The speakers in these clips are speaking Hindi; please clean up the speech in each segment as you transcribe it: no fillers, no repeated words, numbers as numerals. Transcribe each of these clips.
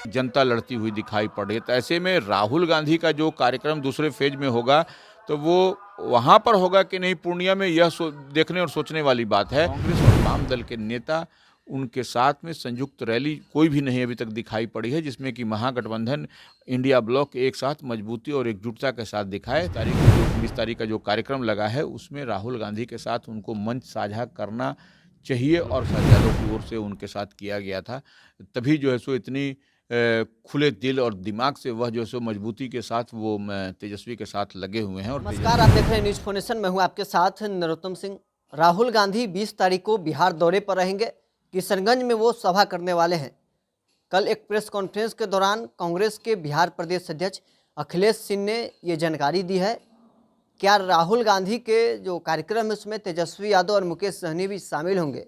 जनता लड़ती हुई दिखाई पड़ रही है। तो ऐसे में राहुल गांधी का जो कार्यक्रम दूसरे फेज में होगा तो वो वहाँ पर होगा कि नहीं, पूर्णिया में यह देखने और सोचने वाली बात है। कांग्रेस और वाम दल के नेता, उनके साथ में संयुक्त रैली कोई भी नहीं अभी तक दिखाई पड़ी है जिसमें कि महागठबंधन इंडिया ब्लॉक एक साथ मजबूती और एकजुटता के साथ दिखाए। 20 तारीख का जो कार्यक्रम लगा है उसमें राहुल गांधी के साथ उनको मंच साझा करना चाहिए और यादव की ओर से उनके साथ किया गया था। तभी जो है सो इतनी खुले दिल और दिमाग से वह जो है सो मजबूती के साथ वो तेजस्वी के साथ लगे हुए हैं। और नमस्कार, आप देख रहे हैं न्यूज फोनेशन। मैं हूं आपके साथ नरोत्तम सिंह। राहुल गांधी 20 तारीख को बिहार दौरे पर रहेंगे। किशनगंज में वो सभा करने वाले हैं। कल एक प्रेस कॉन्फ्रेंस के दौरान कांग्रेस के बिहार प्रदेश अध्यक्ष अखिलेश सिंह ने ये जानकारी दी है। क्या राहुल गांधी के जो कार्यक्रम है उसमें तेजस्वी यादव और मुकेश सहनी भी शामिल होंगे?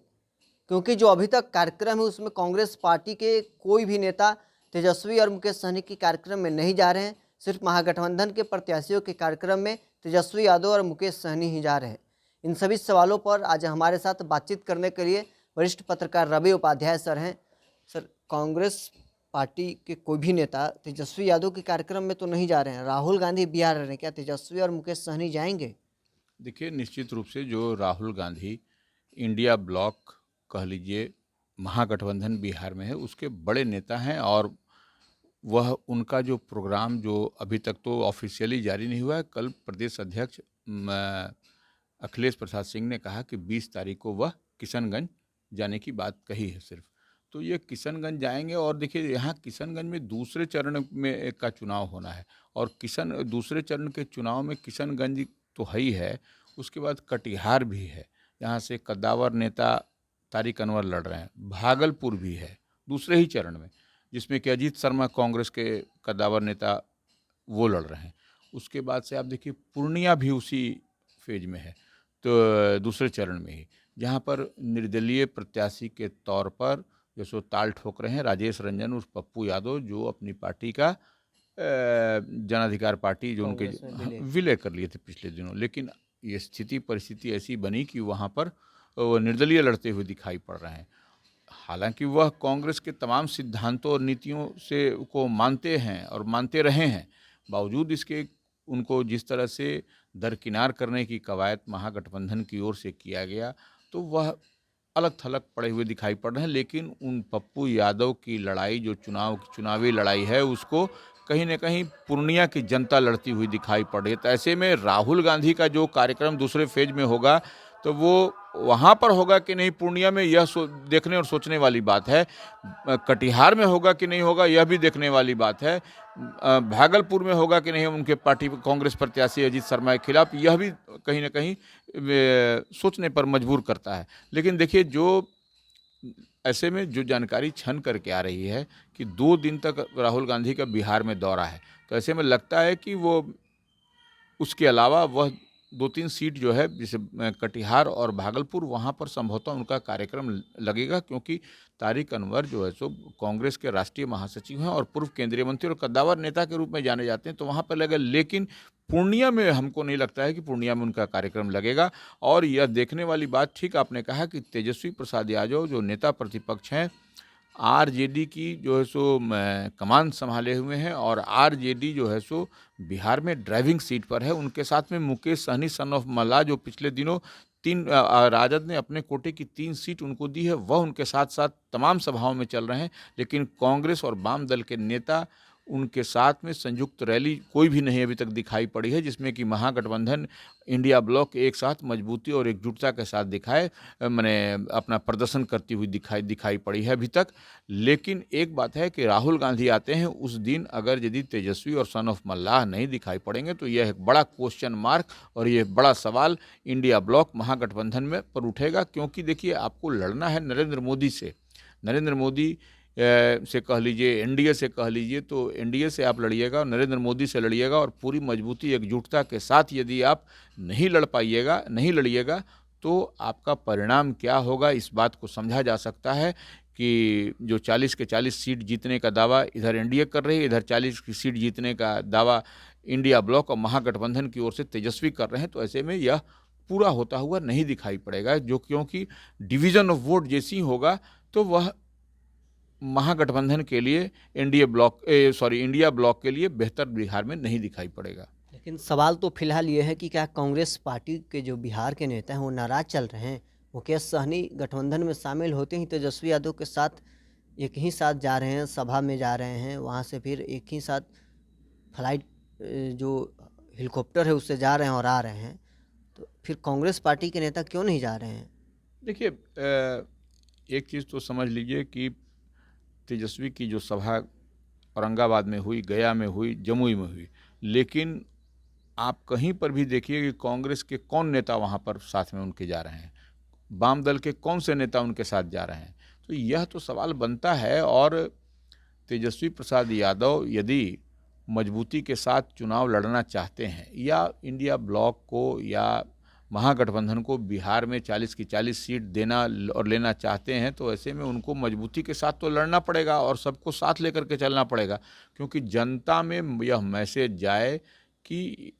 क्योंकि जो अभी तक कार्यक्रम है उसमें कांग्रेस पार्टी के कोई भी नेता तेजस्वी और मुकेश सहनी के कार्यक्रम में नहीं जा रहे हैं। सिर्फ महागठबंधन के प्रत्याशियों के कार्यक्रम में तेजस्वी यादव और मुकेश सहनी ही जा रहे हैं। इन सभी सवालों पर आज हमारे साथ बातचीत करने के लिए वरिष्ठ पत्रकार रवि उपाध्याय सर हैं। सर, कांग्रेस पार्टी के कोई भी नेता तेजस्वी यादव के कार्यक्रम में तो नहीं जा रहे हैं, राहुल गांधी बिहार रहे हैं, क्या तेजस्वी और मुकेश सहनी जाएंगे? देखिए, निश्चित रूप से जो राहुल गांधी इंडिया ब्लॉक कह लीजिए महागठबंधन बिहार में है उसके बड़े नेता हैं और वह उनका जो प्रोग्राम जो अभी तक तो ऑफिशियली जारी नहीं हुआ है। कल प्रदेश अध्यक्ष अखिलेश प्रसाद सिंह ने कहा कि 20 तारीख को वह किशनगंज जाने की बात कही है सिर्फ। तो ये किशनगंज जाएंगे और देखिए यहाँ किशनगंज में दूसरे चरण में का चुनाव होना है और दूसरे चरण के चुनाव में किशनगंज तो है ही है, उसके बाद कटिहार भी है, यहाँ से कद्दावर नेता तारिक अनवर लड़ रहे हैं, भागलपुर भी है दूसरे ही चरण में जिसमें कि अजीत शर्मा कांग्रेस के कद्दावर नेता वो लड़ रहे हैं। उसके बाद से आप देखिए पूर्णिया भी उसी फेज में है, तो दूसरे चरण में ही, जहाँ पर निर्दलीय प्रत्याशी के तौर पर जो सो ताल ठोक रहे हैं राजेश रंजन उर्फ पप्पू यादव, जो अपनी पार्टी का जन अधिकार पार्टी जो उनके विलय कर लिए थे पिछले दिनों। लेकिन ये परिस्थिति ऐसी बनी कि वहाँ पर निर्दलीय लड़ते हुए दिखाई पड़ रहे हैं। हालांकि वह कांग्रेस के तमाम सिद्धांतों और नीतियों से को मानते हैं और मानते रहे हैं, बावजूद इसके उनको जिस तरह से दरकिनार करने की कवायद महागठबंधन की ओर से किया गया तो वह अलग थलग पड़े हुए दिखाई पड़ रहे हैं। लेकिन उन पप्पू यादव की लड़ाई जो चुनावी लड़ाई है उसको कहीं न कहीं पूर्णिया की जनता लड़ती हुई दिखाई पड़ रही है। तो ऐसे में राहुल गांधी का जो कार्यक्रम दूसरे फेज में होगा तो वो वहाँ पर होगा कि नहीं, पूर्णिया में यह देखने और सोचने वाली बात है। कटिहार में होगा कि नहीं होगा यह भी देखने वाली बात है। भागलपुर में होगा कि नहीं उनके पार्टी कांग्रेस प्रत्याशी अजीत शर्मा के खिलाफ, यह भी कहीं ना कहीं सोचने पर मजबूर करता है। लेकिन देखिए, जो ऐसे में जो जानकारी छन करके आ रही है कि 2 दिन तक राहुल गांधी का बिहार में दौरा है, तो ऐसे में लगता है कि वो उसके अलावा वह 2-3 सीट जो है जैसे कटिहार और भागलपुर, वहाँ पर संभवतः उनका कार्यक्रम लगेगा, क्योंकि तारिक अनवर जो है सो कांग्रेस के राष्ट्रीय महासचिव हैं और पूर्व केंद्रीय मंत्री और कद्दावर नेता के रूप में जाने जाते हैं, तो वहाँ पर लगेगा। लेकिन पूर्णिया में हमको नहीं लगता है कि पूर्णिया में उनका कार्यक्रम लगेगा। और यह देखने वाली बात, ठीक आपने कहा कि तेजस्वी प्रसाद यादव जो नेता प्रतिपक्ष हैं, आरजेडी की जो है सो कमान संभाले हुए हैं और आरजेडी जो है सो बिहार में ड्राइविंग सीट पर है। उनके साथ में मुकेश सहनी सन ऑफ मल्ला, जो पिछले दिनों राजद ने अपने कोटे की 3 सीट उनको दी है, वह उनके साथ साथ तमाम सभाओं में चल रहे हैं। लेकिन कांग्रेस और वाम दल के नेता, उनके साथ में संयुक्त रैली कोई भी नहीं अभी तक दिखाई पड़ी है जिसमें कि महागठबंधन इंडिया ब्लॉक एक साथ मजबूती और एकजुटता के साथ अपना प्रदर्शन करती हुई दिखाई पड़ी है अभी तक। लेकिन एक बात है कि राहुल गांधी आते हैं उस दिन, अगर यदि तेजस्वी और सन ऑफ मल्लाह नहीं दिखाई पड़ेंगे तो यह एक बड़ा क्वेश्चन मार्क और यह बड़ा सवाल इंडिया ब्लॉक महागठबंधन में पर उठेगा। क्योंकि देखिए, आपको लड़ना है नरेंद्र मोदी से, नरेंद्र मोदी से कह लीजिए, एनडीए से कह लीजिए, तो एनडीए से आप लड़िएगा और नरेंद्र मोदी से लड़िएगा और पूरी मजबूती एकजुटता के साथ यदि आप नहीं लड़िएगा तो आपका परिणाम क्या होगा, इस बात को समझा जा सकता है कि जो 40 के 40 सीट जीतने का दावा इधर एनडीए कर रही है, इधर 40 की सीट जीतने का दावा इंडिया ब्लॉक और महागठबंधन की ओर से तेजस्वी कर रहे हैं। तो ऐसे में यह पूरा होता हुआ नहीं दिखाई पड़ेगा, जो क्योंकि डिवीज़न ऑफ वोट जैसी होगा तो वह महागठबंधन के लिए इंडिया ब्लॉक के लिए बेहतर बिहार में नहीं दिखाई पड़ेगा। लेकिन सवाल तो फिलहाल ये है कि क्या कांग्रेस पार्टी के जो बिहार के नेता हैं वो नाराज चल रहे हैं? मुकेश सहनी गठबंधन में शामिल होते ही तेजस्वी यादव के साथ एक ही साथ जा रहे हैं, सभा में जा रहे हैं, वहाँ से फिर एक ही साथ फ्लाइट जो हेलीकॉप्टर है उससे जा रहे हैं और आ रहे हैं, तो फिर कांग्रेस पार्टी के नेता क्यों नहीं जा रहे हैं? देखिए, एक चीज़ तो समझ लीजिए कि तेजस्वी की जो सभा औरंगाबाद में हुई, गया में हुई, जमुई में हुई, लेकिन आप कहीं पर भी देखिए कि कांग्रेस के कौन नेता वहाँ पर साथ में उनके जा रहे हैं, वाम दल के कौन से नेता उनके साथ जा रहे हैं। तो यह तो सवाल बनता है। और तेजस्वी प्रसाद यादव यदि मजबूती के साथ चुनाव लड़ना चाहते हैं या इंडिया ब्लॉक को या महागठबंधन को बिहार में 40 की 40 सीट देना और लेना चाहते हैं, तो ऐसे में उनको मजबूती के साथ तो लड़ना पड़ेगा और सबको साथ लेकर के चलना पड़ेगा, क्योंकि जनता में यह मैसेज जाए कि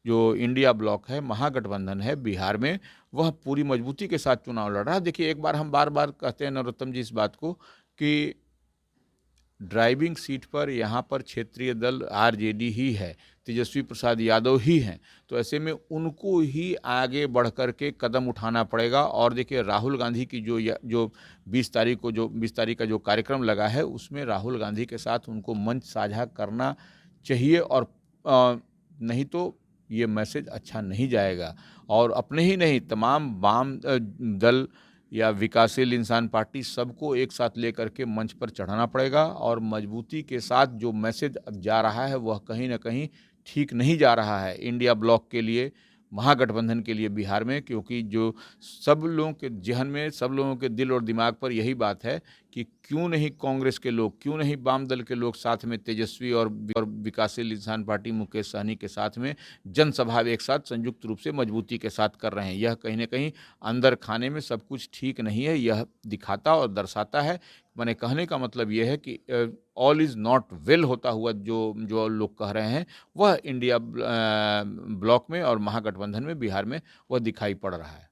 जो इंडिया ब्लॉक है, महागठबंधन है बिहार में, वह पूरी मजबूती के साथ चुनाव लड़ रहा है। देखिए, एक बार हम बार बार कहते हैं नरोत्तम जी इस बात को कि ड्राइविंग सीट पर यहाँ पर क्षेत्रीय दल आरजेडी ही है, तेजस्वी प्रसाद यादव ही हैं, तो ऐसे में उनको ही आगे बढ़ कर के कदम उठाना पड़ेगा। और देखिए, राहुल गांधी की जो 20 तारीख का जो कार्यक्रम लगा है, उसमें राहुल गांधी के साथ उनको मंच साझा करना चाहिए, और नहीं तो ये मैसेज अच्छा नहीं जाएगा। और अपने ही नहीं, तमाम वाम दल या विकासशील इंसान पार्टी सबको एक साथ लेकर के मंच पर चढ़ाना पड़ेगा। और मजबूती के साथ जो मैसेज अब जा रहा है वह कहीं ना कहीं ठीक नहीं जा रहा है इंडिया ब्लॉक के लिए, महागठबंधन के लिए बिहार में, क्योंकि जो सब लोगों के जहन में, सब लोगों के दिल और दिमाग पर यही बात है कि क्यों नहीं कांग्रेस के लोग, क्यों नहीं वाम दल के लोग साथ में तेजस्वी और विकासशील इंसान पार्टी मुकेश सहनी के साथ में जनसभा एक साथ संयुक्त रूप से मजबूती के साथ कर रहे हैं। यह कहीं ना कहीं अंदर खाने में सब कुछ ठीक नहीं है, यह दिखाता और दर्शाता है। मैंने कहने का मतलब यह है कि ऑल इज़ नॉट वेल होता हुआ जो लोग कह रहे हैं, वह इंडिया ब्लॉक में और महागठबंधन में बिहार में वह दिखाई पड़ रहा है।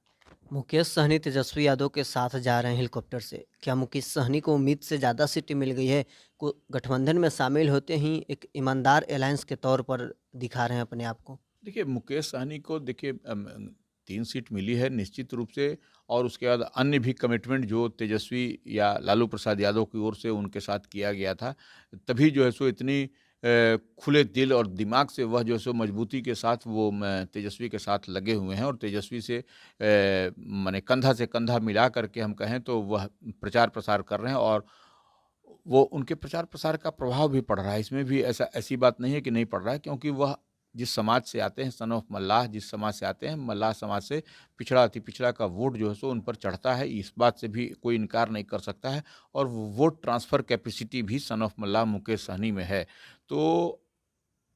मुकेश सहनी तेजस्वी यादव के साथ जा रहे हैं हेलीकॉप्टर से, क्या मुकेश सहनी को उम्मीद से ज़्यादा सीटें मिल गई है? को गठबंधन में शामिल होते ही एक ईमानदार अलायंस के तौर पर दिखा रहे हैं अपने आप को? देखिए, मुकेश सहनी को देखिए 3 सीट मिली है निश्चित रूप से, और उसके बाद अन्य भी कमिटमेंट जो तेजस्वी या लालू प्रसाद यादव की ओर से उनके साथ किया गया था, तभी जो है सो इतनी खुले दिल और दिमाग से वह जो है सो मजबूती के साथ वो तेजस्वी के साथ लगे हुए हैं, और तेजस्वी से माने कंधा से कंधा मिला करके हम कहें तो वह प्रचार प्रसार कर रहे हैं, और वो उनके प्रचार प्रसार का प्रभाव भी पड़ रहा है। इसमें भी ऐसी बात नहीं है कि नहीं पड़ रहा है, क्योंकि वह जिस समाज से आते हैं, सन ऑफ मल्लाह जिस समाज से आते हैं, मल्लाह समाज से पिछड़ा अति पिछड़ा का वोट जो है सो उन पर चढ़ता है, इस बात से भी कोई इनकार नहीं कर सकता है। और वोट ट्रांसफ़र कैपेसिटी भी सन ऑफ मल्लाह मुकेश सहनी में है। तो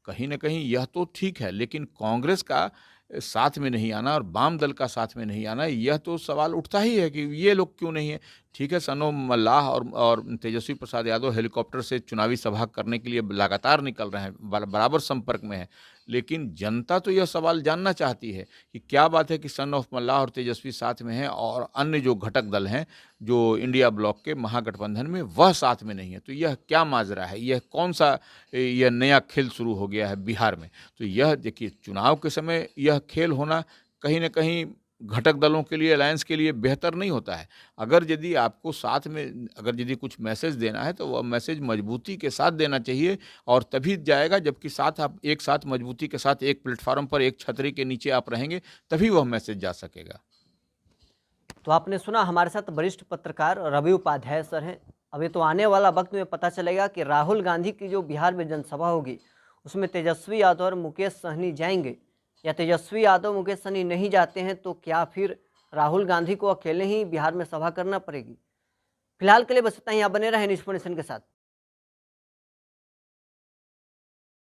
कहीं न कहीं यह तो ठीक है, लेकिन कांग्रेस का साथ में नहीं आना और वाम दल का साथ में नहीं आना, यह तो सवाल उठता ही है कि ये लोग क्यों नहीं है। ठीक है, सनो मल्लाह और तेजस्वी प्रसाद यादव हेलीकॉप्टर से चुनावी सभा करने के लिए लगातार निकल रहे हैं, बराबर संपर्क में हैं, लेकिन जनता तो यह सवाल जानना चाहती है कि क्या बात है कि सन ऑफ मल्लाह और तेजस्वी साथ में हैं और अन्य जो घटक दल हैं, जो इंडिया ब्लॉक के महागठबंधन में, वह साथ में नहीं है। तो यह क्या माजरा है, यह कौन सा यह नया खेल शुरू हो गया है बिहार में? तो यह देखिए, चुनाव के समय यह खेल होना कहीं न कहीं घटक दलों के लिए, अलायंस के लिए बेहतर नहीं होता है। अगर यदि आपको साथ में अगर यदि कुछ मैसेज देना है, तो वह मैसेज मजबूती के साथ देना चाहिए, और तभी जाएगा जबकि साथ आप एक साथ मजबूती के साथ एक प्लेटफॉर्म पर, एक छतरी के नीचे आप रहेंगे, तभी वह मैसेज जा सकेगा। तो आपने सुना, हमारे साथ वरिष्ठ पत्रकार रवि उपाध्याय सर हैं। अभी तो आने वाला वक्त में पता चलेगा कि राहुल गांधी की जो बिहार में जनसभा होगी उसमें तेजस्वी यादव और मुकेश सहनी जाएंगे, या तेजस्वी यादव मुकेश सहनी नहीं जाते हैं तो क्या फिर राहुल गांधी को अकेले ही बिहार में सभा करना पड़ेगी? फिलहाल के लिए बस इतना ही। आप बने रहें न्यूज़ नेशन के साथ।